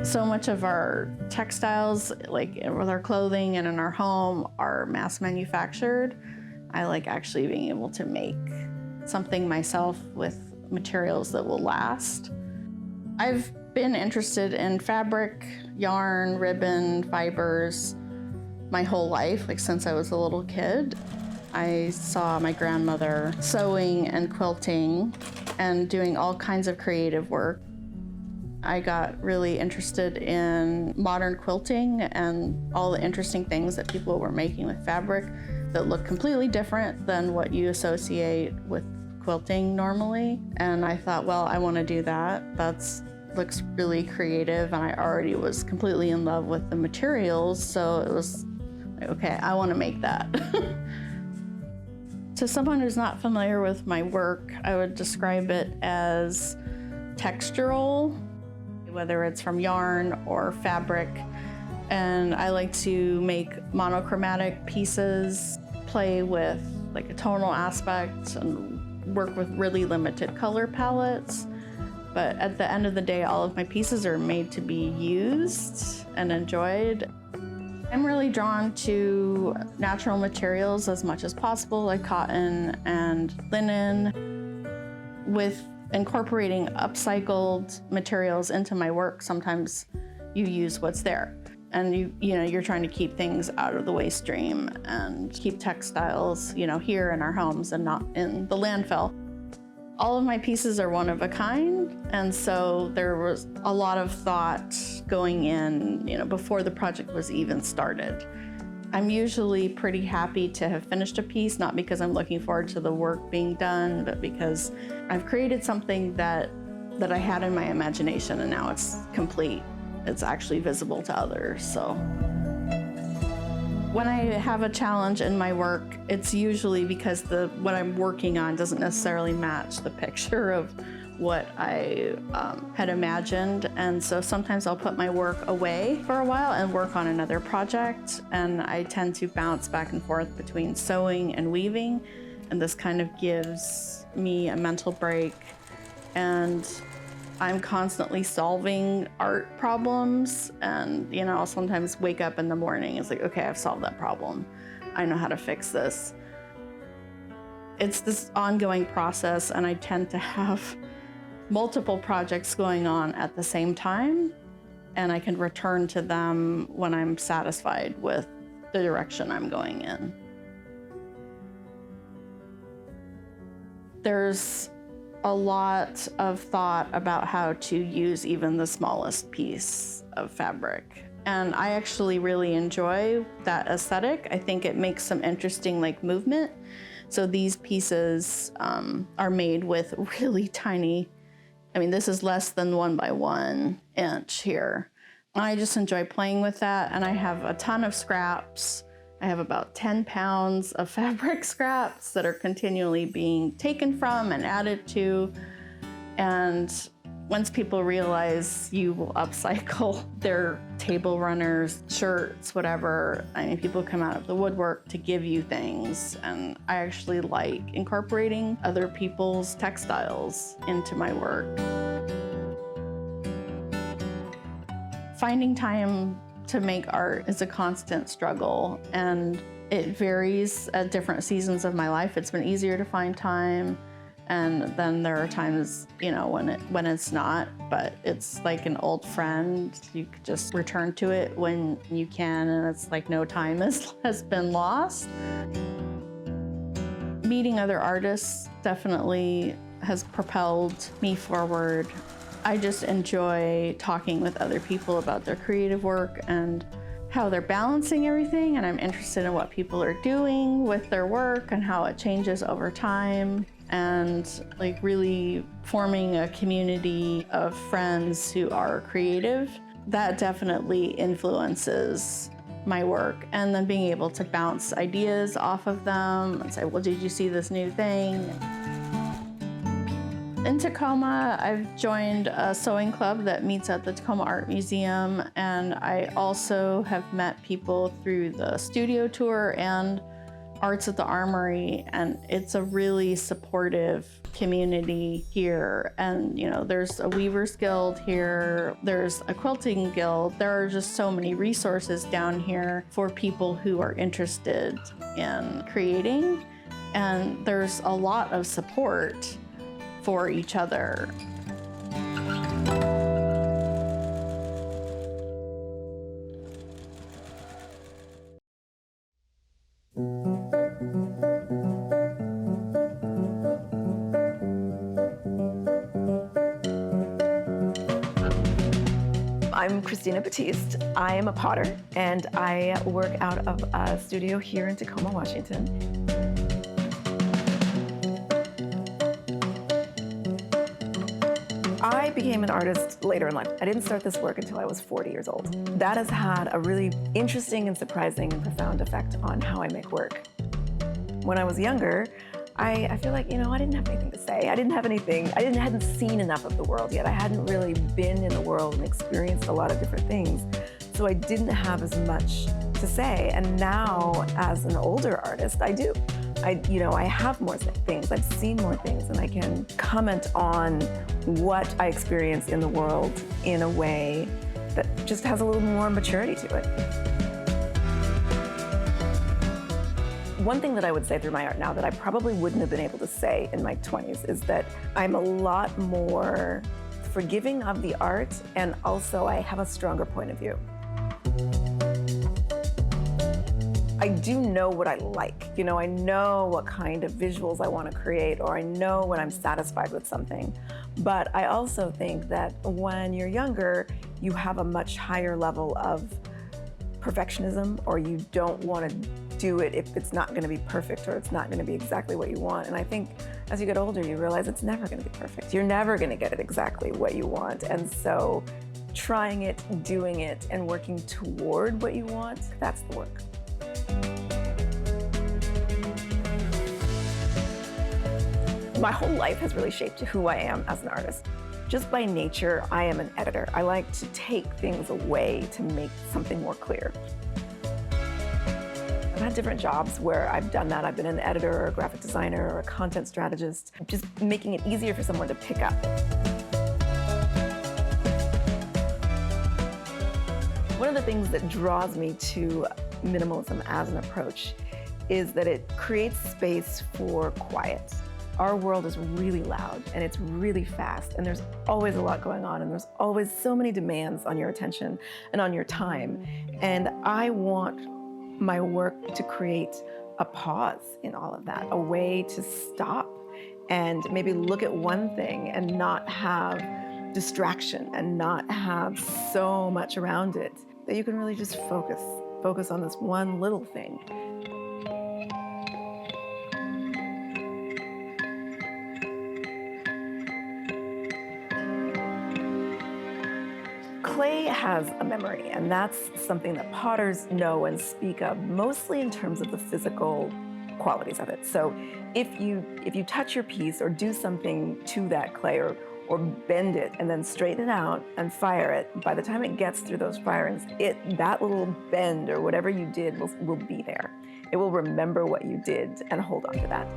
So much of our textiles, like with our clothing and in our home, are mass manufactured. I like actually being able to make something myself with materials that will last. I've been interested in fabric, yarn, ribbon, fibers my whole life, like since I was a little kid. I saw my grandmother sewing and quilting and doing all kinds of creative work. I got really interested in modern quilting and all the interesting things that people were making with fabric that look completely different than what you associate with quilting normally. And I thought, well, I want to do that. That looks really creative, and I already was completely in love with the materials, so it was like, okay, I want to make that. To someone who's not familiar with my work, I would describe it as textural, whether it's from yarn or fabric. And I like to make monochromatic pieces, play with like a tonal aspect, and work with really limited color palettes. But at the end of the day, all of my pieces are made to be used and enjoyed. I'm really drawn to natural materials as much as possible, like cotton and linen. With incorporating upcycled materials into my work, sometimes you use what's there. And you're trying to keep things out of the waste stream and keep textiles, here in our homes and not in the landfill. All of my pieces are one of a kind, and so there was a lot of thought going in, before the project was even started. I'm usually pretty happy to have finished a piece, not because I'm looking forward to the work being done, but because I've created something that I had in my imagination, and now it's complete. It's actually visible to others, so. When I have a challenge in my work, it's usually because what I'm working on doesn't necessarily match the picture of what I had imagined. And so sometimes I'll put my work away for a while and work on another project. And I tend to bounce back and forth between sewing and weaving. And this kind of gives me a mental break. And I'm constantly solving art problems, and I'll sometimes wake up in the morning, it's like, okay, I've solved that problem. I know how to fix this. It's this ongoing process, and I tend to have multiple projects going on at the same time, and I can return to them when I'm satisfied with the direction I'm going in. There's a lot of thought about how to use even the smallest piece of fabric. And I actually really enjoy that aesthetic. I think it makes some interesting movement. So these pieces are made with really tiny, this is less than 1 by 1 inch here. I just enjoy playing with that, and I have a ton of scraps. I have about 10 pounds of fabric scraps that are continually being taken from and added to. And once people realize you will upcycle their table runners, shirts, whatever, people come out of the woodwork to give you things. And I actually like incorporating other people's textiles into my work. Finding time to make art is a constant struggle, and it varies at different seasons of my life. It's been easier to find time, and then there are times, when it's not, but it's like an old friend. You could just return to it when you can, and it's like no time has been lost. Meeting other artists definitely has propelled me forward. I just enjoy talking with other people about their creative work and how they're balancing everything, and I'm interested in what people are doing with their work and how it changes over time, and really forming a community of friends who are creative. That definitely influences my work, and then being able to bounce ideas off of them and say, well, did you see this new thing? In Tacoma, I've joined a sewing club that meets at the Tacoma Art Museum, and I also have met people through the studio tour and Art's at the Armory, and it's a really supportive community here. And you know, there's a Weavers Guild here, there's a quilting guild. There are just so many resources down here for people who are interested in creating, and there's a lot of support for each other. I'm Kristina Batiste. I am a potter, and I work out of a studio here in Tacoma, Washington. I became an artist later in life. I didn't start this work until I was 40 years old. That has had a really interesting and surprising and profound effect on how I make work. When I was younger, I feel like, you know, I didn't have anything to say. I hadn't seen enough of the world yet. I hadn't really been in the world and experienced a lot of different things. So I didn't have as much to say. And now, as an older artist, I do. I have more things. I've seen more things, and I can comment on what I experience in the world in a way that just has a little more maturity to it. One thing that I would say through my art now that I probably wouldn't have been able to say in my 20s is that I'm a lot more forgiving of the art, and also I have a stronger point of view. I do know what I like. You know, I know what kind of visuals I want to create, or I know when I'm satisfied with something. But I also think that when you're younger, you have a much higher level of perfectionism, or you don't want to do it if it's not going to be perfect, or it's not going to be exactly what you want. And I think as you get older, you realize it's never going to be perfect. You're never going to get it exactly what you want. And so trying it, doing it, and working toward what you want, that's the work. My whole life has really shaped who I am as an artist. Just by nature, I am an editor. I like to take things away to make something more clear. I've had different jobs where I've done that. I've been an editor, or a graphic designer, or a content strategist, just making it easier for someone to pick up. One of the things that draws me to minimalism as an approach is that it creates space for quiet. Our world is really loud, and it's really fast, and there's always a lot going on, and there's always so many demands on your attention and on your time. And I want my work to create a pause in all of that, a way to stop and maybe look at one thing and not have distraction and not have so much around it, that you can really just focus on this one little thing. Clay has a memory, and that's something that potters know and speak of, mostly in terms of the physical qualities of it. So if you touch your piece or do something to that clay, or bend it and then straighten it out and fire it, by the time it gets through those firings, that little bend or whatever you did will be there. It will remember what you did and hold on to that.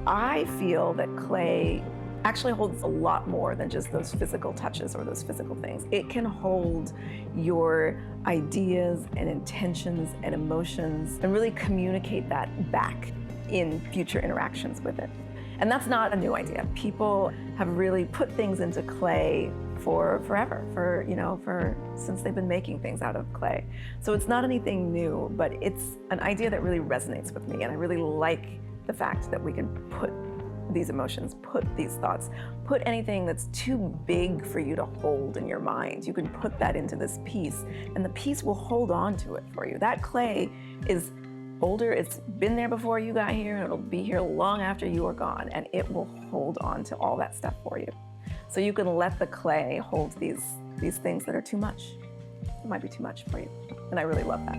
I feel that clay actually holds a lot more than just those physical touches or those physical things. It can hold your ideas and intentions and emotions and really communicate that back in future interactions with it. And that's not a new idea. People have really put things into clay for forever, since they've been making things out of clay. So it's not anything new, but it's an idea that really resonates with me, and I really like the fact that we can put these emotions, put these thoughts, put anything that's too big for you to hold in your mind. You can put that into this piece, and the piece will hold on to it for you. That clay is older, it's been there before you got here, and it'll be here long after you are gone, and it will hold on to all that stuff for you. So you can let the clay hold these things that are too much. It might be too much for you, and I really love that.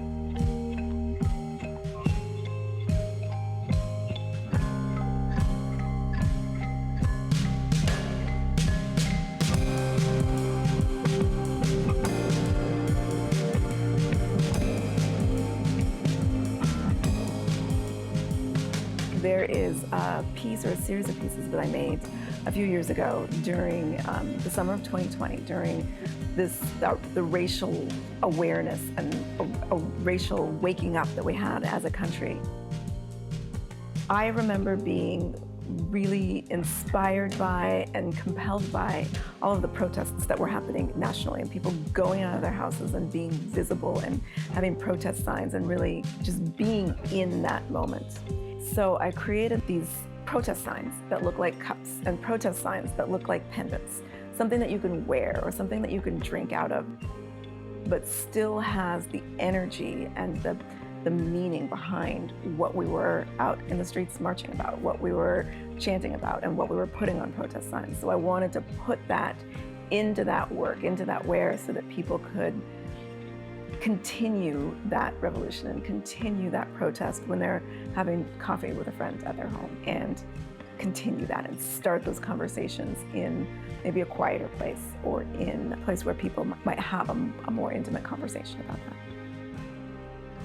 there is a piece or a series of pieces that I made a few years ago during the summer of 2020, during the racial awareness and a racial waking up that we had as a country. I remember being really inspired by and compelled by all of the protests that were happening nationally, and people going out of their houses and being visible and having protest signs and really just being in that moment. So I created these protest signs that look like cups and protest signs that look like pendants, something that you can wear or something that you can drink out of, but still has the energy and the meaning behind what we were out in the streets marching about, what we were chanting about, and what we were putting on protest signs. So I wanted to put that into that work, into that wear, so that people could continue that revolution and continue that protest when they're having coffee with a friend at their home, and continue that and start those conversations in maybe a quieter place or in a place where people might have a more intimate conversation about that.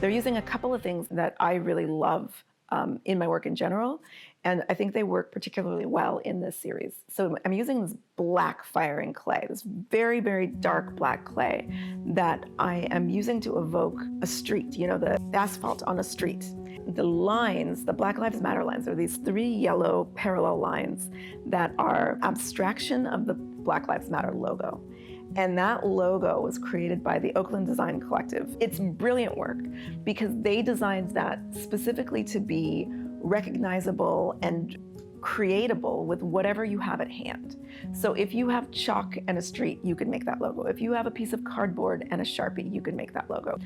They're using a couple of things that I really love in my work in general, and I think they work particularly well in this series. So I'm using this black firing clay, this very, very dark black clay that I am using to evoke a street, you know, the asphalt on a street. The lines, the Black Lives Matter lines, are these 3 yellow parallel lines that are abstraction of the Black Lives Matter logo. And that logo was created by the Oakland Design Collective. It's brilliant work because they designed that specifically to be recognizable and creatable with whatever you have at hand. So if you have chalk and a street, you can make that logo. If you have a piece of cardboard and a Sharpie, you can make that logo.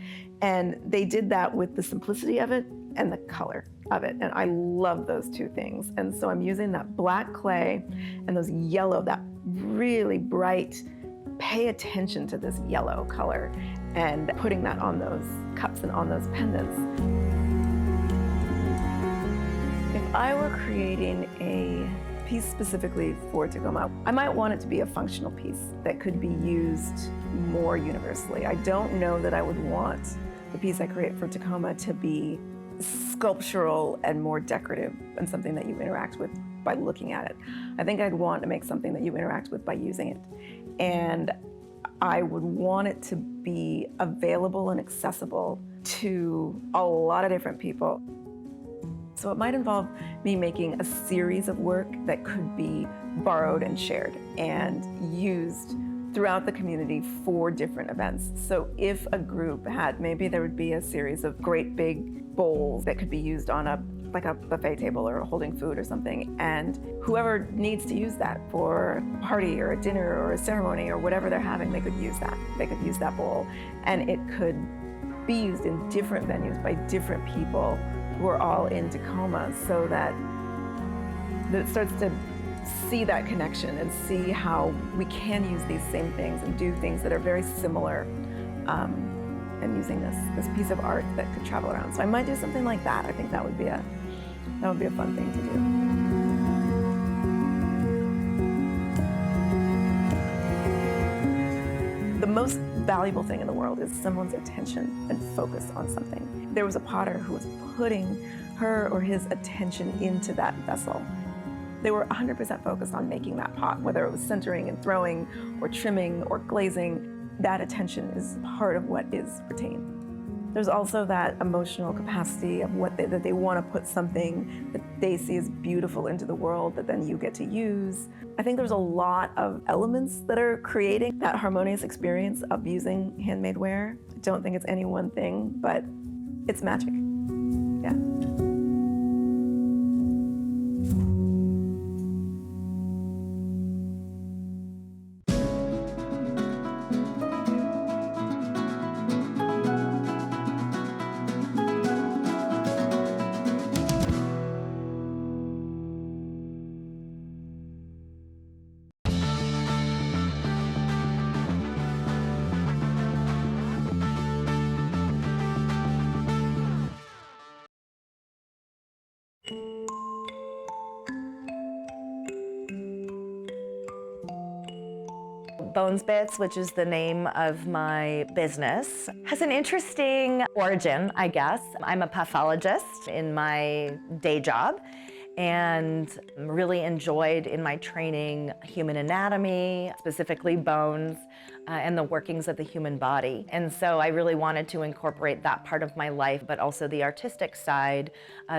And they did that with the simplicity of it and the color of it. And I love those two things. And so I'm using that black clay and those yellow, that really bright, pay attention to this yellow color, and putting that on those cups and on those pendants. If I were creating a piece specifically for Tacoma, I might want it to be a functional piece that could be used more universally. I don't know that I would want the piece I create for Tacoma to be sculptural and more decorative and something that you interact with by looking at it. I think I'd want to make something that you interact with by using it. And I would want it to be available and accessible to a lot of different people. So it might involve me making a series of work that could be borrowed and shared and used throughout the community for different events. So if a group had, maybe there would be a series of great big bowls that could be used on like a buffet table or holding food or something, and whoever needs to use that for a party or a dinner or a ceremony or whatever they're having, they could use that. They could use that bowl, and it could be used in different venues by different people who are all in Tacoma, so that it starts to see that connection and see how we can use these same things and do things that are very similar, and using this piece of art that could travel around. So I might do something like that. I think that would be a fun thing to do. The most valuable thing in the world is someone's attention and focus on something. There was a potter who was putting her or his attention into that vessel. They were 100% focused on making that pot, whether it was centering and throwing or trimming or glazing. That attention is part of what is retained. There's also that emotional capacity of that they want to put something that they see as beautiful into the world that then you get to use. I think there's a lot of elements that are creating that harmonious experience of using handmade ware. I don't think it's any one thing, but it's magic. Yeah. BonesBits, which is the name of my business, has an interesting origin, I guess. I'm a pathologist in my day job, and really enjoyed in my training human anatomy, specifically bones, and the workings of the human body. And so I really wanted to incorporate that part of my life, but also the artistic side.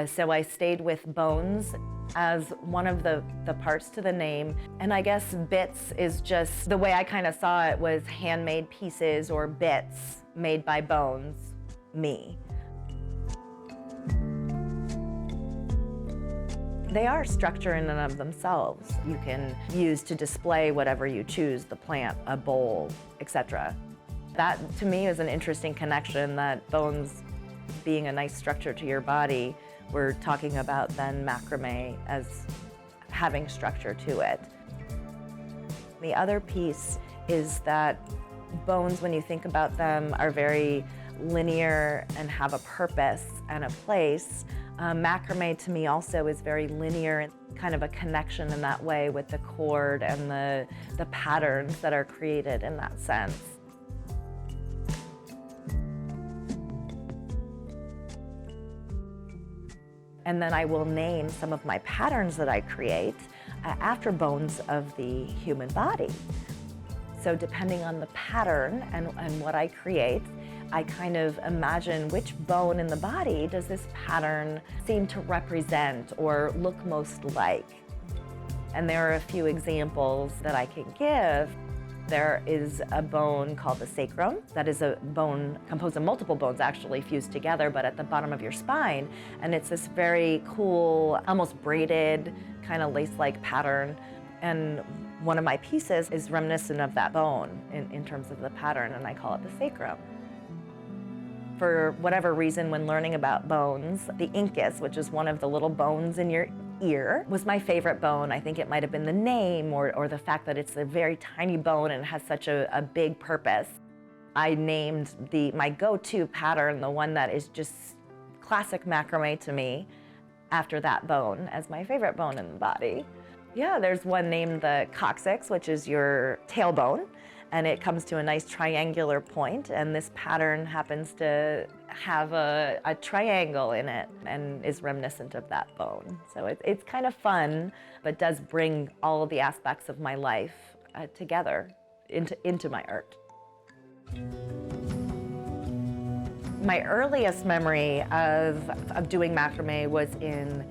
So I stayed with bones as one of the parts to the name. And I guess bits is just, the way I kind of saw it was handmade pieces or bits made by bones, me. They are structure in and of themselves. You can use to display whatever you choose, the plant, a bowl, etc. That, to me, is an interesting connection, that bones being a nice structure to your body, we're talking about then macrame as having structure to it. The other piece is that bones, when you think about them, are very linear and have a purpose and a place. Macrame to me also is very linear and kind of a connection in that way with the cord and the patterns that are created in that sense. And then I will name some of my patterns that I create after bones of the human body. So depending on the pattern and what I create, I kind of imagine which bone in the body does this pattern seem to represent or look most like. And there are a few examples that I can give. There is a bone called the sacrum. That is a bone composed of multiple bones actually fused together, but at the bottom of your spine. And it's this very cool, almost braided, kind of lace-like pattern. And one of my pieces is reminiscent of that bone in terms of the pattern, and I call it the sacrum. For whatever reason, when learning about bones, the incus, which is one of the little bones in your ear, was my favorite bone. I think it might have been the name or the fact that it's a very tiny bone and has such a big purpose. I named my go-to pattern, the one that is just classic macrame to me, after that bone as my favorite bone in the body. Yeah, there's one named the coccyx, which is your tailbone. And it comes to a nice triangular point, and this pattern happens to have a triangle in it and is reminiscent of that bone. So it's kind of fun, but does bring all of the aspects of my life together into my art. My earliest memory of doing macrame was in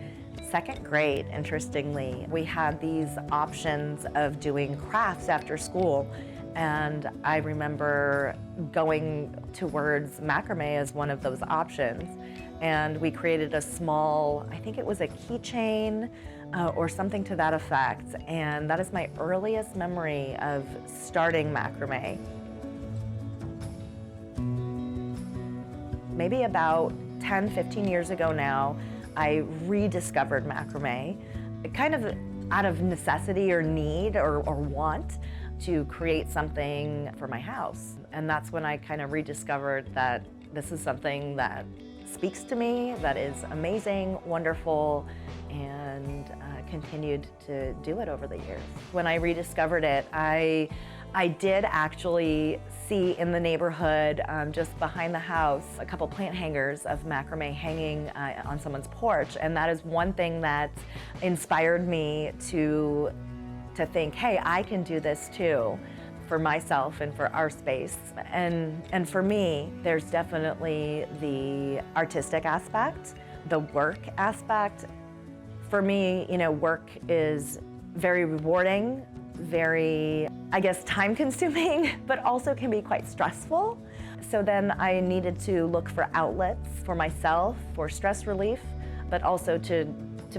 second grade, interestingly. We had these options of doing crafts after school. And I remember going towards macrame as one of those options. And we created a small, I think it was a keychain or something to that effect. And that is my earliest memory of starting macrame. Maybe about 10, 15 years ago now, I rediscovered macrame, kind of out of necessity or need or want, to create something for my house. And that's when I kind of rediscovered that this is something that speaks to me, that is amazing, wonderful, and continued to do it over the years. When I rediscovered it, I did actually see in the neighborhood, just behind the house, a couple plant hangers of macrame hanging on someone's porch. And that is one thing that inspired me to think, hey, I can do this too, for myself and for our space. And for me, there's definitely the artistic aspect, the work aspect. For me, work is very rewarding, very, I guess, time-consuming, but also can be quite stressful. So then I needed to look for outlets for myself, for stress relief, but also to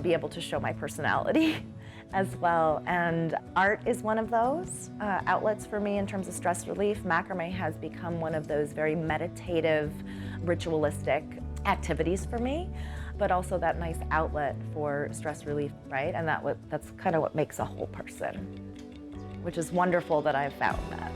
be able to show my personality as well. And art is one of those outlets for me in terms of stress relief. Macrame has become one of those very meditative, ritualistic activities for me, but also that nice outlet for stress relief, right? And that's kind of what makes a whole person, which is wonderful that I've found that.